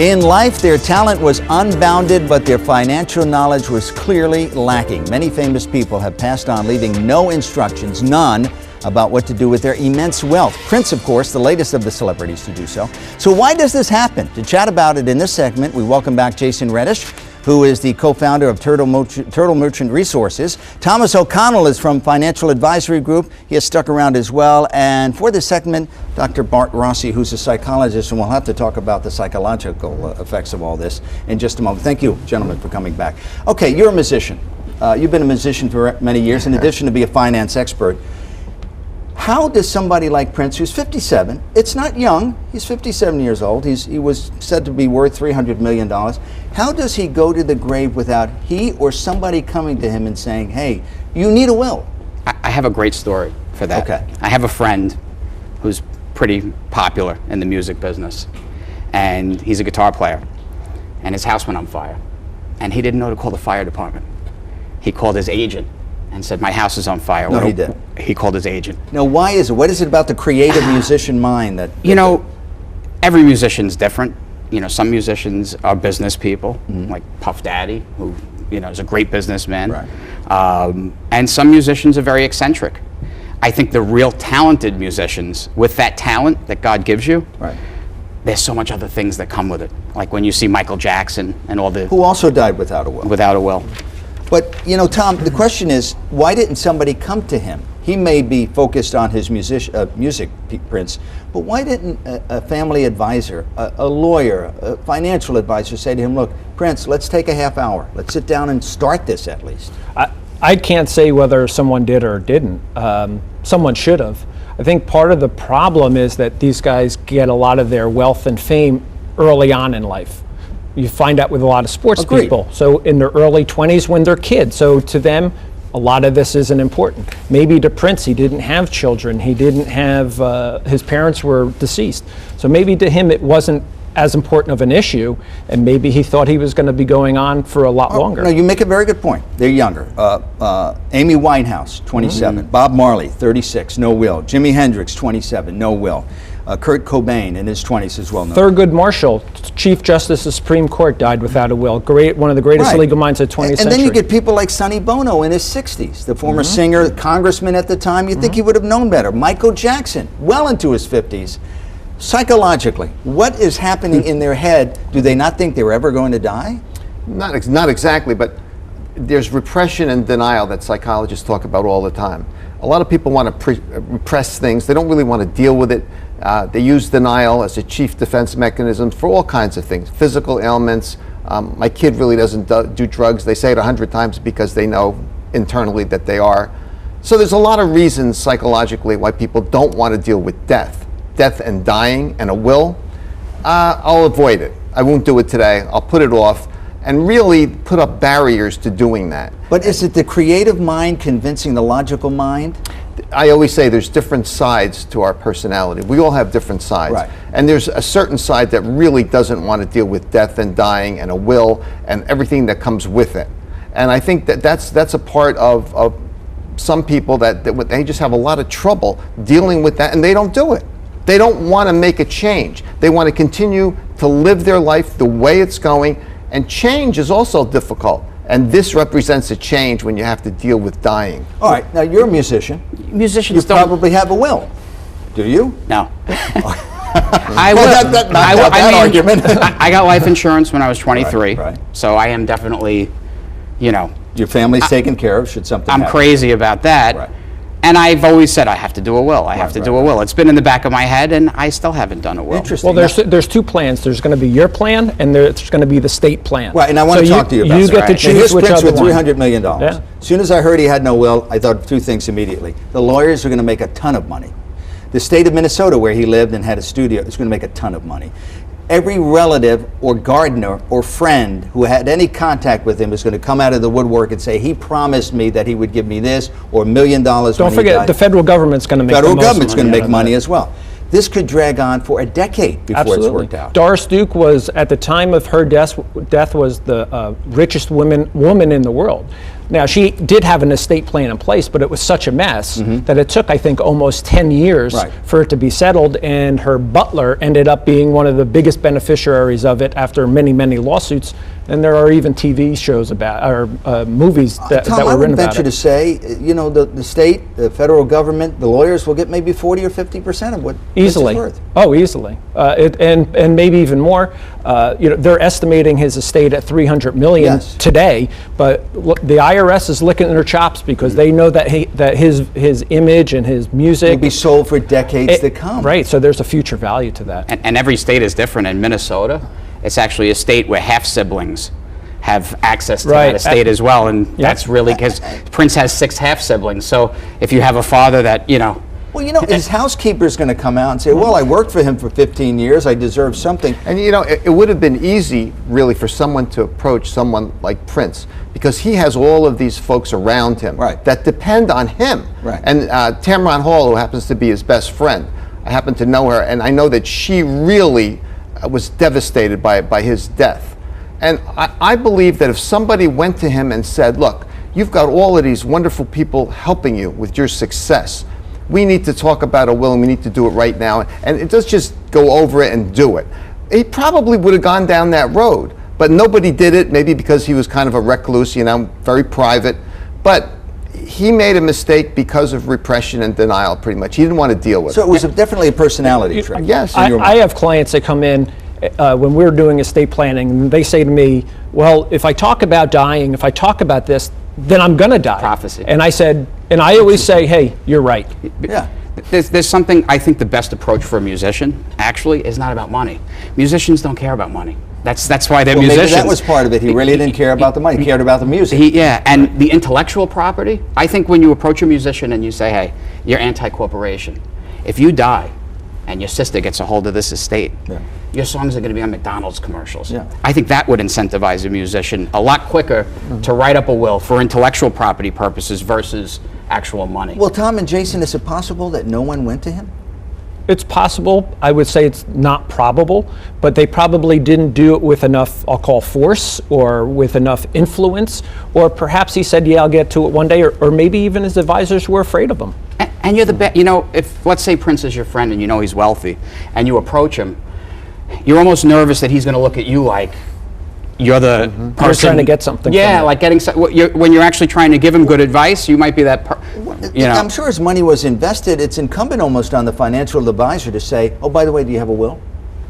In life, their talent was unbounded, but their financial knowledge was clearly lacking. Many famous people have passed on, leaving no instructions, none, about what to do with their immense wealth. Prince, of course, the latest of the celebrities to do so. So why does this happen? To chat about it in this segment, we welcome back Jason Reddish, who is the co-founder of Turtle Merchant Resources. Thomas O'Connell is from Financial Advisory Group. He has stuck around as well. And for this segment, Dr. Bart Rossi, who's a psychologist, and we'll have to talk about the psychological effects of all this in just a moment. Thank you, gentlemen, for coming back. Okay, you're a musician. You've been a musician for many years, in addition to be a finance expert. How does somebody like Prince, who's 57, it's not young, he's 57 years old, he was said to be worth $300 million. How does he go to the grave without he or somebody coming to him and saying, hey, you need a will? I have a great story for that. Okay. I have a friend who's pretty popular in the music business, and he's a guitar player, and his house went on fire, and he didn't know to call the fire department. He called his agent and said, my house is on fire. No, he did. He called his agent. Now, why is it? What is it about the creative musician mind that... You know, every musician's different. You know, some musicians are business people, like Puff Daddy, who, you know, is a great businessman. Right. And some musicians are very eccentric. I think the real talented musicians, with that talent that God gives you, Right. there's so much other things that come with it. Like when you see Michael Jackson and all the... Who also died without a will. Without a will. But, you know, Tom, the question is, why didn't somebody come to him? He may be focused on his music, Prince, but why didn't a family advisor, a lawyer, a financial advisor say to him, look, Prince, let's take a half hour. Let's sit down and start this at least. I can't say whether someone did or didn't. Someone should have. I think part of the problem is that these guys get a lot of their wealth and fame early on in life. You find out with a lot of sports Agreed. people. So in their early 20s when they're kids. So to them, a lot of this isn't important. Maybe to Prince, he didn't have children. He didn't have, his parents were deceased. So maybe to him it wasn't as important of an issue, and maybe he thought he was going to be going on for a lot longer. No, you make a very good point. They're younger. Amy Winehouse, 27. Bob Marley, 36, no will. Jimi Hendrix, 27, no will. Kurt Cobain in his 20s as well. No. Thurgood Marshall, Chief Justice of the Supreme Court, died without a will. One of the greatest Right. legal minds of the 20th century. And then you get people like Sonny Bono in his 60s, the former singer, congressman at the time. You'd think he would have known better. Michael Jackson, well into his 50s. Psychologically, what is happening in their head? Do they not think they're ever going to die? Not exactly, but there's repression and denial that psychologists talk about all the time. A lot of people want to repress things. They don't really want to deal with it. They use denial as a chief defense mechanism for all kinds of things, physical ailments. My kid really doesn't do drugs. They say it 100 times because they know internally that they are. So there's a lot of reasons psychologically why people don't want to deal with death and dying and a will. I'll avoid it. I won't do it today. I'll put it off and really put up barriers to doing that. But is it the creative mind convincing the logical mind? I always say there's different sides to our personality. We all have different sides. Right. And there's a certain side that really doesn't want to deal with death and dying and a will and everything that comes with it. And I think that that's a part of some people that they just have a lot of trouble dealing with that, and they don't do it. They don't want to make a change. They want to continue to live their life the way it's going, and change is also difficult. And this represents a change when you have to deal with dying. All right, now you're a musician. Musicians You don't... probably have a will. Do you? No. I got life insurance when I was 23, Right. so I am definitely, you know... Your family's taken care of should something I'm happen. crazy about that. Right. And I've always said I have to do a will. I have to right, do a will. It's been in the back of my head, and I still haven't done a will. Interesting. Well, there's two plans. There's going to be your plan, and there's going to be the state plan. Right, and I want to talk to you about You that. get to Now, choose here's which Prince other with one. $300 million. Yeah. As soon as I heard he had no will, I thought of two things immediately. The lawyers are going to make a ton of money. The state of Minnesota, where he lived and had a studio, is going to make a ton of money. Every relative or gardener or friend who had any contact with him is going to come out of the woodwork and say, he promised me that he would give me this, or $1 million. Don't forget, the federal government's going to make federal the most government's going to make money out of as well. This could drag on for a decade before Absolutely. it's worked out. Doris Duke was, at the time of her death was the richest woman in the world. Now, she did have an estate plan in place, but it was such a mess that it took, I think, almost 10 years Right. for it to be settled, and her butler ended up being one of the biggest beneficiaries of it after many, many lawsuits. And there are even TV shows about, or movies that Tom, I were would written about venture to it. say, the state, the federal government, the lawyers will get maybe 40 or 50% of what Easily. Prince is worth. Oh, easily. And maybe even more. They're estimating his estate at $300 million Yes. today, but look, the IRS is licking their chops because they know that his image and his music Will be sold for decades to come. Right, so there's a future value to that. And every state is different. In Minnesota, it's actually a state where half siblings have access to Right. that estate as well, and that's really because Prince has 6 half siblings. So if you have a father that Well, his housekeeper's going to come out and say, well, I worked for him for 15 years, I deserve something. And it would have been easy, really, for someone to approach someone like Prince, because he has all of these folks around him Right. that depend on him. Right. And Tamron Hall, who happens to be his best friend, I happen to know her, and I know that she really was devastated by his death. And I believe that if somebody went to him and said, look, you've got all of these wonderful people helping you with your success. We need to talk about a will, and we need to do it right now. And it does just go over it and do it. He probably would have gone down that road, but nobody did it, maybe because he was kind of a recluse, very private. But he made a mistake because of repression and denial, pretty much. He didn't want to deal with it. So it was definitely a personality trait. Yes. I have clients that come in when we're doing estate planning, and they say to me, well, if I talk about dying, if I talk about this, then I'm going to die. Prophecy. And I always say, hey, you're right. Yeah. There's something, I think the best approach for a musician actually is not about money. Musicians don't care about money. That's why they're Well, musicians. maybe that was part of it. He really didn't care about the money. He cared about the music. And the intellectual property, I think when you approach a musician and you say, hey, you're anti-corporation. If you die and your sister gets a hold of this estate, your songs are going to be on McDonald's commercials. Yeah. I think that would incentivize a musician a lot quicker to write up a will for intellectual property purposes versus actual money. Well, Tom and Jason, is it possible that no one went to him? It's possible. I would say it's not probable, but they probably didn't do it with enough, I'll call force, or with enough influence, or perhaps he said, yeah, I'll get to it one day, or maybe even his advisors were afraid of him. And you're the best, if let's say Prince is your friend and he's wealthy, and you approach him, you're almost nervous that he's going to look at you like you're the person. You're trying to get something Yeah, from like when you're actually trying to give him good advice, you might be that I'm sure his money was invested. It's incumbent almost on the financial advisor to say, oh, by the way, do you have a will?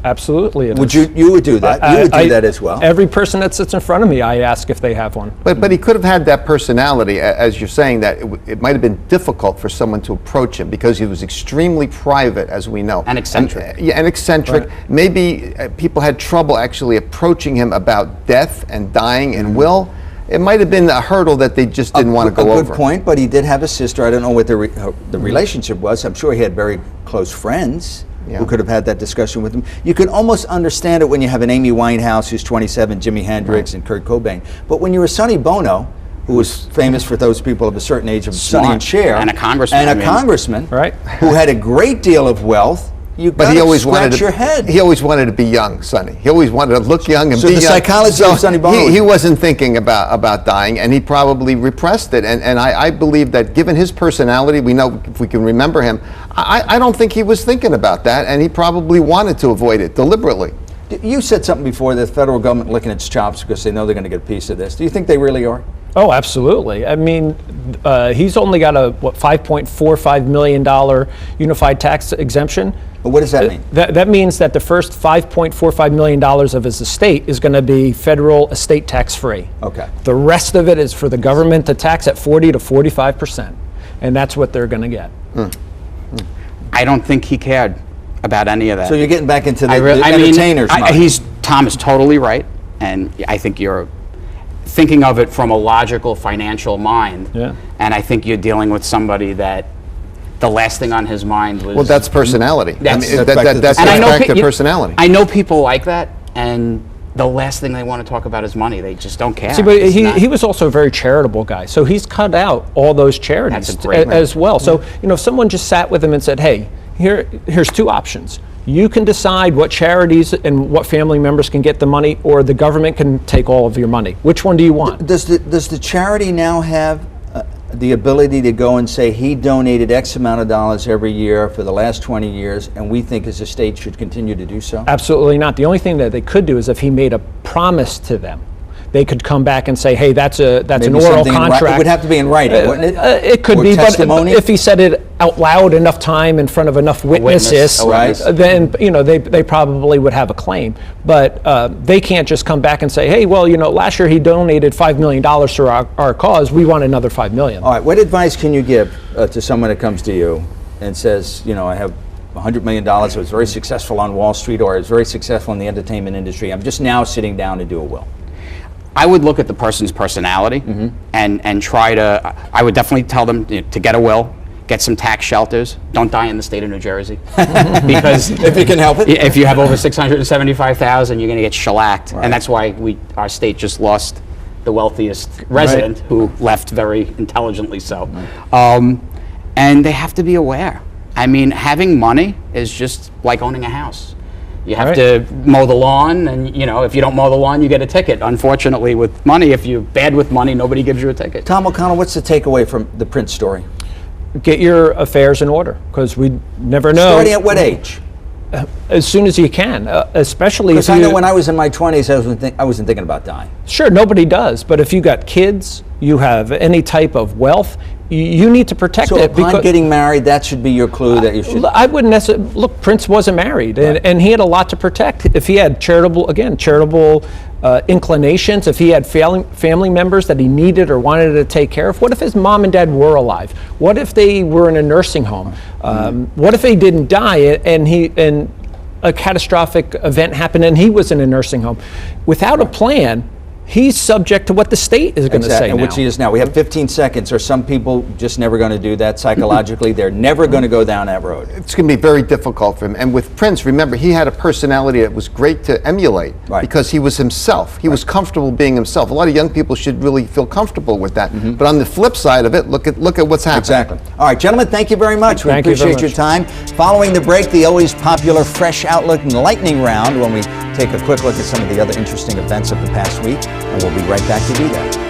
Absolutely. it Would is. you would do that? You would do that as well. Every person that sits in front of me, I ask if they have one. But he could have had that personality, as you're saying, that it might have been difficult for someone to approach him because he was extremely private, as we know. And eccentric. And eccentric. Right. Maybe people had trouble actually approaching him about death and dying and will. It might have been a hurdle that they just didn't want to go A over. good point, but he did have a sister. I don't know what the relationship was. I'm sure he had very close friends who could have had that discussion with him. You can almost understand it when you have an Amy Winehouse who's 27, Jimi Hendrix, and Kurt Cobain. But when you were Sonny Bono, who was famous for those people of a certain age of Sonny and Cher, And a congressman, Right. who had a great deal of wealth, you But got he to always wanted scratch to, your head. He always wanted to be young, Sonny. He always wanted to look young and So be the young. psychology of Sonny Bono- He wasn't thinking about dying, and he probably repressed it. And I believe that given his personality, we know, if we can remember him, I don't think he was thinking about that, and he probably wanted to avoid it deliberately. You said something before, the federal government licking its chops because they know they're going to get a piece of this. Do you think they really are? Oh, absolutely. I mean, he's only got a, $5.45 million unified tax exemption. But what does that mean? That means that the first $5.45 million of his estate is going to be federal estate tax free. Okay. The rest of it is for the government to tax at 40 to 45%. And that's what they're going to get. I don't think he cared about any of that. So you're getting back into the I mean, entertainers mode. Tom is totally right, and I think you're thinking of it from a logical financial mind. Yeah. And I think you're dealing with somebody that the last thing on his mind was. Well, that's personality. That's- That's And I know attractive pe- personality. I know people like that, and the last thing they want to talk about is money. They just don't care. See, but It's not- he was also a very charitable guy, so he's cut out all those charities That's a great as well. So, if someone just sat with him and said, hey, here's two options. You can decide what charities and what family members can get the money, or the government can take all of your money. Which one do you want? Does the charity now have the ability to go and say he donated X amount of dollars every year for the last 20 years, and we think as a state should continue to do so? Absolutely not. The only thing that they could do is if he made a promise to them. They could come back and say, "Hey, that's an oral contract." It would have to be in writing, wouldn't it? It could or be, testimony? but if he said it out loud enough time in front of enough witnesses, then they probably would have a claim. But they can't just come back and say, "Hey, well, last year he donated $5 million to our cause. We want another $5 million." All right. What advice can you give to someone that comes to you and says, I have $100 million, I was very successful on Wall Street, or I was very successful in the entertainment industry. I'm just now sitting down to do a will. I would look at the person's personality and try to, I would definitely tell them to get a will, get some tax shelters. Don't die in the state of New Jersey. Because if you can help it. If you have over $675,000, you're going to get shellacked. Right. And that's why our state just lost the wealthiest resident who left very intelligently so. And they have to be aware. I mean, having money is just like owning a house. You have to mow the lawn, and if you don't mow the lawn, you get a ticket. Unfortunately, with money, if you're bad with money, nobody gives you a ticket. Tom O'Connell, what's the takeaway from the Prince story? Get your affairs in order, because we never know. Starting at what age? As soon as you can, especially if Because I know when I was in my 20s, I wasn't thinking about dying. Sure, nobody does, but if you got kids, you have any type of wealth, you need to protect it. So upon getting married, that should be your clue that you should... I wouldn't necessarily... Look, Prince wasn't married, and he had a lot to protect. If he had charitable inclinations, if he had family members that he needed or wanted to take care of, what if his mom and dad were alive? What if they were in a nursing home? What if they didn't die and a catastrophic event happened and he was in a nursing home? Without a plan, he's subject to what the state is going to say now. Which he is now. We have 15 seconds. Are some people just never going to do that psychologically? They're never going to go down that road. It's going to be very difficult for him. And with Prince, remember, he had a personality that was great to emulate because he was himself. He was comfortable being himself. A lot of young people should really feel comfortable with that. But on the flip side of it, look at what's happening. Exactly. All right, gentlemen, thank you very much. We appreciate your time. Following the break, the always popular Fresh Outlook and Lightning Round, when we take a quick look at some of the other interesting events of the past week, and we'll be right back to do that.